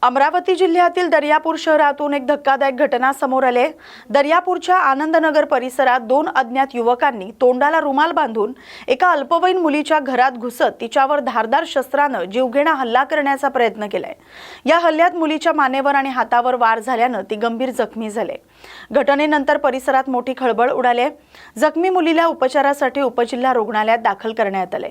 अमरावती जिल्ह्यातील दर्यापूर शहरातून एक धक्कादायक घटना समोर आली आहे। दर्यापूरच्या आनंदनगर परिसरात दोन अज्ञात युवकांनी तोंडाला रुमाल बांधून एका अल्पवयीन मुलीच्या घरात घुसत तिच्यावर धारदार शस्त्राने जीवघेणा हल्ला करण्याचा प्रयत्न केलाय। या हल्ल्यात मुलीच्या मानेवर आणि हातावर वार झाल्याने ती गंभीर जखमी झाली। घटनेनंतर परिसरात मोठी खळबळ उडाली। जखमी मुलीला उपचारासाठी उपजिल्हा रुग्णालयात दाखल करण्यात आले।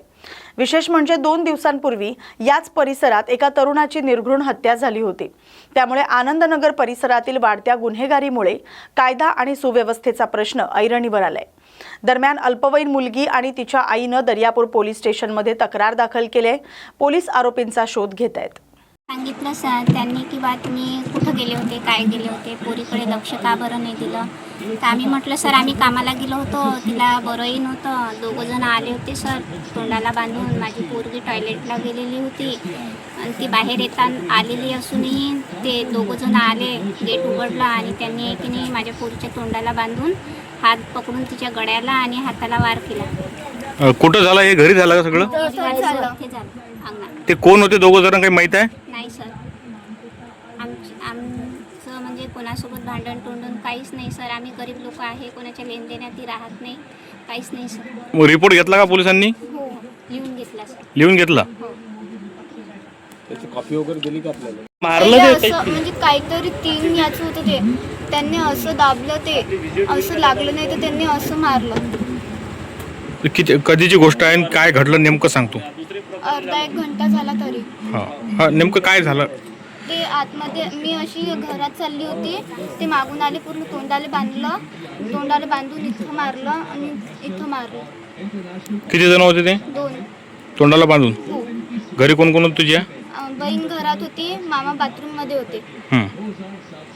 विशेष म्हणजे 2 दिवसांपूर्वी याच परिसरात एका तरुणाची निर्घृण हत्या झाली होती। त्यामुळे आनंदनगर परिसरातील वाढत्या गुन्हेगारीमुळे कायदा आणि सुव्यवस्थेचा प्रश्न ऐरणीवर आलाय। दरम्यान अल्पवयीन मुलगी आणि तिच्या आईने दर्यापूर पोलीस स्टेशनमध्ये तक्रार दाखल केली। पोलीस आरोपींचा शोध घेत आहेत। सांगितलं त्यांनी की बा तुम्ही कुठं गेले होते, काय गेले होते, पोरीकडे लक्ष का बरं नाही दिलं। तर आम्ही म्हटलं सर आम्ही कामाला गेलो होतो, तिला बरंही नव्हतं, दोघं जण आले होते सर तोंडाला बांधून। माझी पोरगी टॉयलेटला गेलेली होती आणि ती बाहेर येताना आलेली असूनही ते दोघं जण आले, गेट उघडला आणि त्यांनी की नाही माझ्या पोरीच्या तोंडाला बांधून हात पकडून तिच्या गळ्याला आणि हाताला वार केला। कुठं झालं हे? घरी झालं का सगळं? ते कोण होते दोघं जण, काही माहित आहे? नाही सर, आमचं म्हणजे कोणासोबत भांडण तोंडण काहीच नाही सर। आम्ही गरीब लोक आहे, कोणाच्या लेनदेण्यातही राहत नाही, काहीच नाही सर। मग रिपोर्ट घेतला का पोलिसांनी? हो, लिहून घेतला सर। लिहून घेतला? हो। त्याची कॉपी वगैरे दिली का आपल्याला? मारलं ते म्हणजे काहीतरी 3 याचं होतं ते, त्यांनी असं दाबलं, ते असं लागलं नाही तर त्यांनी असं मारलं। किती कधीची गोष्ट आहे? काय घडलं नेमकं सांगतो? अर्धा 1 घंटा झाला तरी। हा, नेमकं काय झालं? ते आतमध्ये मी अशी घरात चालली होती, ते मागून आले, पूर्ण तोंडाला बांधलं, तोंडाला बांधून इथं मारलं आणि इथं मारलं। किती जण होते ते? 2। तोंडाला बांधून? हो। घरी कोण कोण होतं तुझ्या? बहीण घरात होती, मामा बाथरूम मध्ये होते।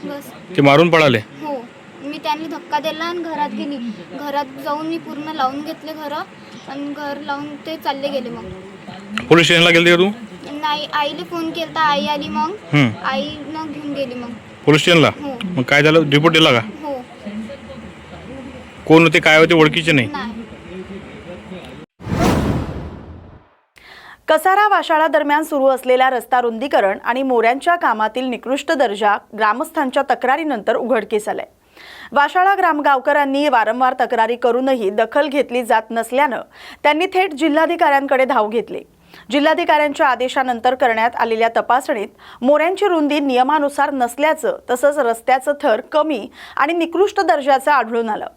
बस। ते मारून पळाले? हो, मी त्यांनी धक्का दिला आणि घरात गेली। घरात जाऊन मी पूर्ण लावून घेतले घर आणि घर लावून ते चालले गेले। मग पोलीस स्टेशनला गेलते का तू? नाही, आईला फोन केलता, आई आली, मग आईनं घेऊन गेली मग पोलीस स्टेशनला। हो। मग काय झालं? रिपोर्ट दिला का? हो। कोण होते, काय होते, ओळखीचे नाही? नाही। कसारा वाशाळा दरम्यान सुरू असलेल्या रस्ता रुंदीकरण आणि मोऱ्यांच्या कामातील निकृष्ट दर्जा ग्रामस्थांच्या तक्रारीनंतर उघडकीस आलाय। वाशाळा गावकऱ्यांनी वारंवार तक्रारी करूनही दखल घेतली जात नसल्याने त्यांनी थेट जिल्हाधिकाऱ्यांकडे धाव घेतली। जिल्हाधिकाऱ्यांच्या आदेशानंतर करण्यात आलेल्या तपासणीत मोऱ्यांची रुंदी नियमानुसार नसल्याचं तसंच रस्त्याचं थर कमी आणि निकृष्ट दर्जाचं आढळून आलं।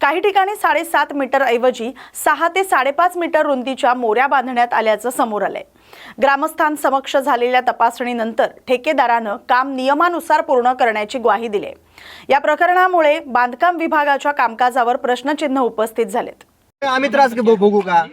काही ठिकाणी 7.5 मीटर ऐवजी 6 ते 5.5 मीटर रुंदीच्या मोऱ्या बांधण्यात आल्याचं समोर आलंय। ग्रामस्थांसमक्ष झालेल्या तपासणीनंतर ठेकेदारानं काम नियमानुसार पूर्ण करण्याची ग्वाही दिली। या प्रकरणामुळे बांधकाम विभागाच्या कामकाजावर प्रश्नचिन्ह उपस्थित झालेत। आम्ही त्रास भोगू का?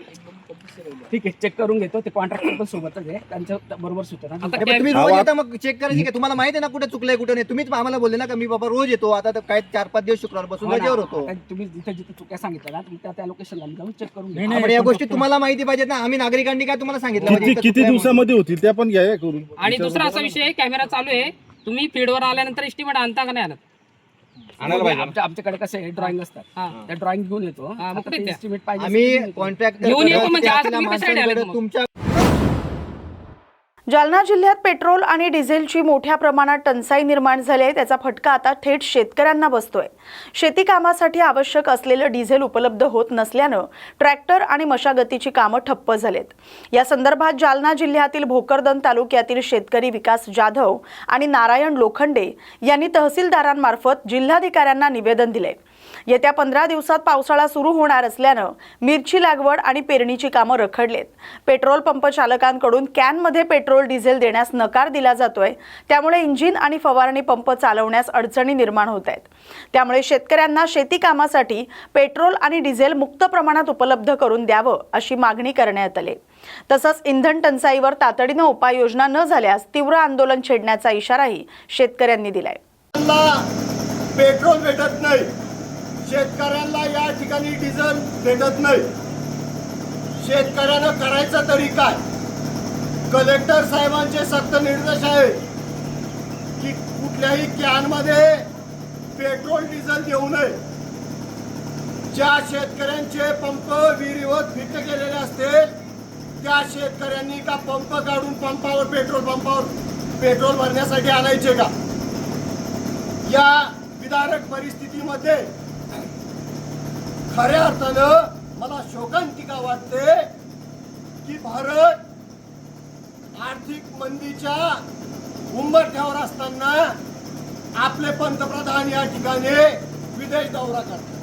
ठीक आहे, चेक करून घेतो। ते कॉन्ट्रॅक्टर पण सोबतच आहे, त्यांच्या बरोबर सूचना। तुम्ही रोज येता, मग चेक करायची काय? तुम्हाला माहिती आहे ना कुठे चुकलंय कुठे नाही? तुम्हीच आम्हाला बोलले ना का मी बाबा रोज येतो, आता काय 4-5 दिवस शुक्रवार बसून रजेवर होतो। तुम्ही जिथे जिथे चुक्या सांगितल्या ना, तुम्ही त्या लोकेशनला जाऊन चेक करून घ्या। पण या गोष्टी तुम्हाला माहिती पाहिजेत ना, आम्ही नागरिकांनी काय तुम्हाला सांगितलं? किती दिवसामध्ये होतील त्या पण घ्या करून। आणि दुसरा असा विषय, कॅमेरा चालू आहे, तुम्ही फील्डवर आल्यानंतर एस्टिमेट आणता का नाही आणत? आमच्याकडे कसं आहे, ड्रॉइंग असतात, त्या ड्रॉइंग घेऊन येतो। एस्टिमेट पाहिजे आम्ही कॉन्ट्रॅक्टर घेऊन येतो म्हणजे आज तुम्ही कशासाठी आले मग? तुमच्या जालना जिल्ह्यात पेट्रोल आणि डिझेलची मोठ्या प्रमाणात टंचाई निर्माण झाली आहे। त्याचा फटका आता थेट शेतकऱ्यांना बसतोय। शेती कामासाठी आवश्यक असलेलं डिझेल उपलब्ध होत नसल्याने ट्रॅक्टर आणि मशागतीची कामं ठप्प झालेत। या संदर्भात जालना जिल्ह्यातील भोकरदन तालुक्यातील शेतकरी विकास जाधव आणि नारायण लोखंडे यांनी तहसीलदारांमार्फत जिल्हाधिकाऱ्यांना निवेदन दिले। येत्या 15 दिवसात पावसाळा सुरू होणार असल्याने मिरची लागवड आणि पेरणीची कामं रखडलेत। पेट्रोल पंप चालकांकडून कॅनमध्ये पेट्रोल डिझेल देण्यास नकार दिला जातोय, त्यामुळे इंजिन आणि फवारणी पंप चालवण्यास अडचणी निर्माण होत आहेत। त्यामुळे शेतकऱ्यांना शेती कामासाठी पेट्रोल आणि डिझेल मुक्त प्रमाणात उपलब्ध करून द्यावं अशी मागणी करण्यात आली। तसंच इंधन टंचाईवर तातडीने उपाययोजना न झाल्यास तीव्र आंदोलन छेडण्याचा इशाराही शेतकऱ्यांनी दिलाय। पेट्रोल भेटत नाही, शेतकऱ्यांना या ठिकाणी डिझेल भेटत नाही। शेतकऱ्यांना करायचं तरी काय? कलेक्टर साहेबांचे सक्त निर्देश आहेत की कुठल्याही कॅनमध्ये पेट्रोल डिझेल देऊ नये। ज्या शेतकऱ्यांचे पंप विहिरीवर फिट केलेले असतील त्या शेतकऱ्यांनी का पंप काढून पंपावर पेट्रोल पंपावर पेट्रोल भरण्यासाठी आणायचे का? या विदारक परिस्थितीमध्ये खऱ्या अर्थानं मला शोकांतिका वाटते की भारत आर्थिक मंदीच्या उंबरठ्यावर असताना आपले पंतप्रधान या ठिकाणी विदेश दौरा करतात.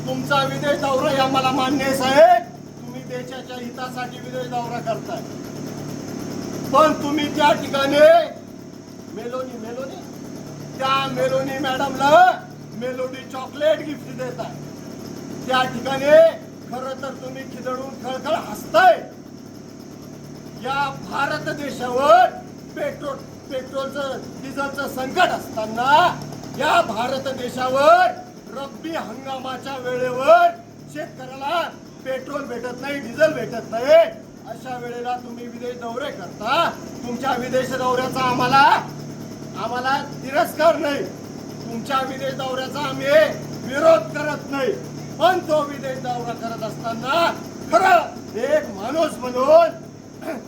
तुमचा विदेश दौरा या मला मान्य आहे साहेब, तुम्ही देशाच्या हितासाठी विदेश दौरा करताय, पण तुम्ही त्या ठिकाणी त्या मेलोनी मॅडमला मेलोडी चॉकलेट गिफ्ट देताय. त्या ठिकाणी खरं तर तुम्ही खिदळून खळखळ हसताय. या भारत देशावर पेट्रोलचं डिझेलचं संकट असताना या भारत देशावर रब्बी हंगामाच्या वेळेवर शेतकऱ्याला पेट्रोल भेटत नाही, डिझेल भेटत नाही. अशा वेळेला तुम्ही विदेश दौरे करता. तुमच्या विदेश दौऱ्याचा आम्हाला तिरस्कार नाही, तुमच्या विदेश दौऱ्याचा आम्ही विरोध करत नाही, पण तो विदेश दौरा करत असताना खरं एक माणूस म्हणून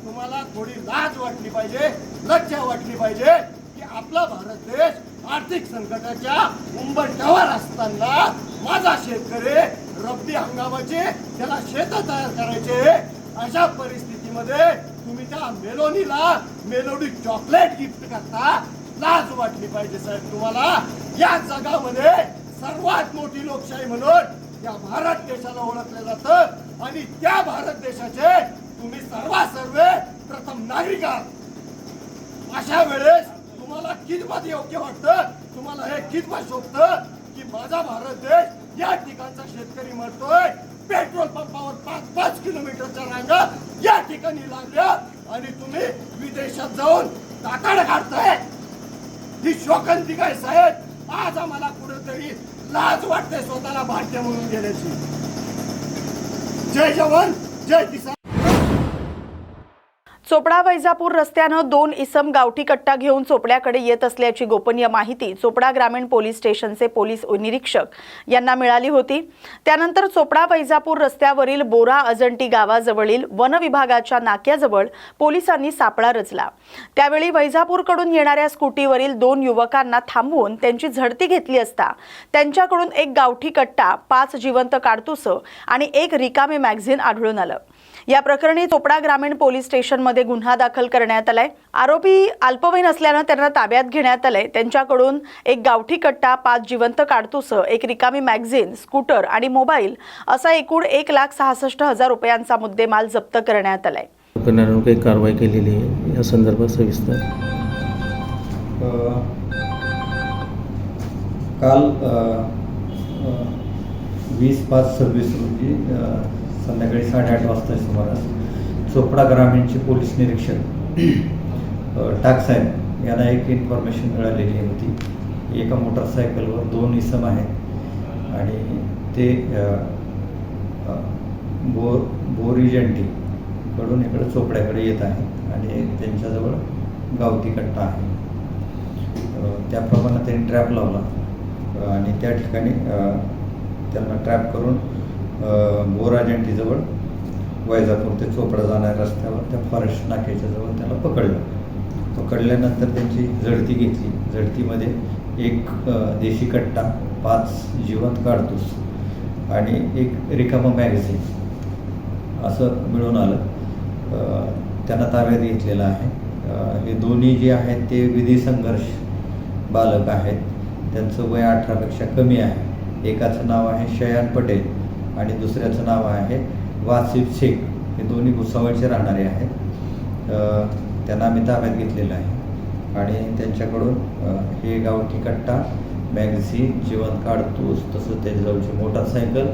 तुम्हाला थोडी लाज वाटली पाहिजे, लज्जा वाटली पाहिजे की आपला भारत देश आर्थिक संकटाच्या उंबरठ्यावर असताना माझा शेतकरी रब्बी हंगामाचे त्याला शेत तयार करायचे, अशा परिस्थितीमध्ये तुम्ही त्या मेलोनीला मेलोडी चॉकलेट गिफ्ट करता. लाज वाटली पाहिजे साहेब तुम्हाला. या जगामध्ये सर्वात मोठी लोकशाही म्हणून या भारत देशाला ओळखलं जातं आणि त्या भारत देशाचे तुम्ही सर्व प्रथम नागरिक आहात. अशा वेळेस तुम्हाला कितपत योग्य वाटतं, तुम्हाला हे कितपत शोभतं की माझा भारत देश या ठिकाणचा शेतकरी मरतोय, पेट्रोल पंपावर 5-5 किलोमीटरच्या रांगा या ठिकाणी लागल्या आणि तुम्ही विदेशात जाऊन टाकाळ काढताय. ही शोकांतिका आहे साहेब. आज आम्हाला कुठेतरी लाज वाटते स्वतःला भारतीय म्हणून गेल्याची. जय जवान जय किसान. चोपडा वैजापूर रस्त्यानं 2 इसम गावठी कट्टा घेऊन चोपड्याकडे येत असल्याची गोपनीय माहिती चोपडा ग्रामीण पोलीस स्टेशनचे पोलीस निरीक्षक यांना मिळाली होती. त्यानंतर चोपडा वैजापूर रस्त्यावरील बोरा अजंटी गावाजवळील वन विभागाच्या नाक्याजवळ पोलिसांनी सापळा रचला. त्यावेळी वैजापूरकडून येणाऱ्या स्कूटीवरील 2 युवकांना थांबवून त्यांची झडती घेतली असता त्यांच्याकडून 1 गावठी कट्टा, 5 जिवंत काडतुस आणि 1 रिकामे मॅगझिन आढळून आलं. या प्रकरणी चोपडा ग्रामीण पोलीस स्टेशनमध्ये गुन्हा दाखल करण्यात आलाय. आरोपी अल्पवयीन असल्यानं त्यांना ताब्यात घेण्यात आलंय. त्यांच्याकडून 1 गावठी कट्टा, 5 जिवंत काडतुस, 1 रिकामी मॅगझिन, स्कूटर आणि मोबाईल असा एकूण 1,66,000 रुपयांचा मुद्देमाल जप्त करण्यात आलाय. प्रकरणावर काही कारवाई केलेली आहे या संदर्भात सविस्तर. काल 20/5/26 रोजी संध्याकाळी 8:30 वाजता सुमारास चोपडा ग्रामीणचे पोलीस निरीक्षक टाकसाहेब यांना एक इन्फॉर्मेशन मिळालेली होती. एका मोटरसायकलवर 2 इसम आहेत आणि ते बोरिजंटीकडून इकडे चोपड्याकडे येत आहेत आणि त्यांच्याजवळ गावठी कट्टा आहे. त्याप्रमाणे त्यांनी ट्रॅप लावला आणि त्या ठिकाणी त्यांना ट्रॅप करून बोराजंटीजवळ वैजापूर ते चोपडा जाणाऱ्या रस्त्यावर त्या फॉरेस्ट नाक्याच्या जवळ त्याला पकडल्यानंतर त्यांची झडती घेतली. झडतीमध्ये 1 देशी कट्टा, 5 जिवंत काडतूस आणि 1 रिकामा मॅगझिन असं मिळून आलं. त्यांना ताब्यात घेतलेलं आहे. हे दोन्ही जे आहेत ते विधी संघर्ष बालक आहेत. त्यांचं वय 18पेक्षा कमी आहे. एकाचं नाव आहे शयान पटेल आणि दुसऱ्याचं नाव आहे वासिफ शेख. हे दोन्ही भुसावळचे राहणारे आहेत. त्यांना आम्ही ताब्यात घेतलेलं आहे आणि त्यांच्याकडून हे गावठी कट्टा, मॅगझिन, जिवंत काडतूस, तसंच त्याच्याजवळची मोटरसायकल,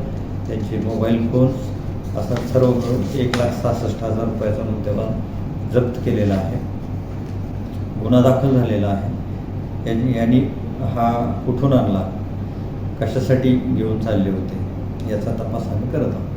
त्यांचे मोबाईल फोन्स असं सर्व मिळून 1,66,000 रुपयाचा मुद्देमाल जप्त केलेला आहे. गुन्हा दाखल झालेला आहे. यांनी हा कुठून आणला, कशासाठी घेऊन चालले होते याचा तपास आम्ही करत आहोत.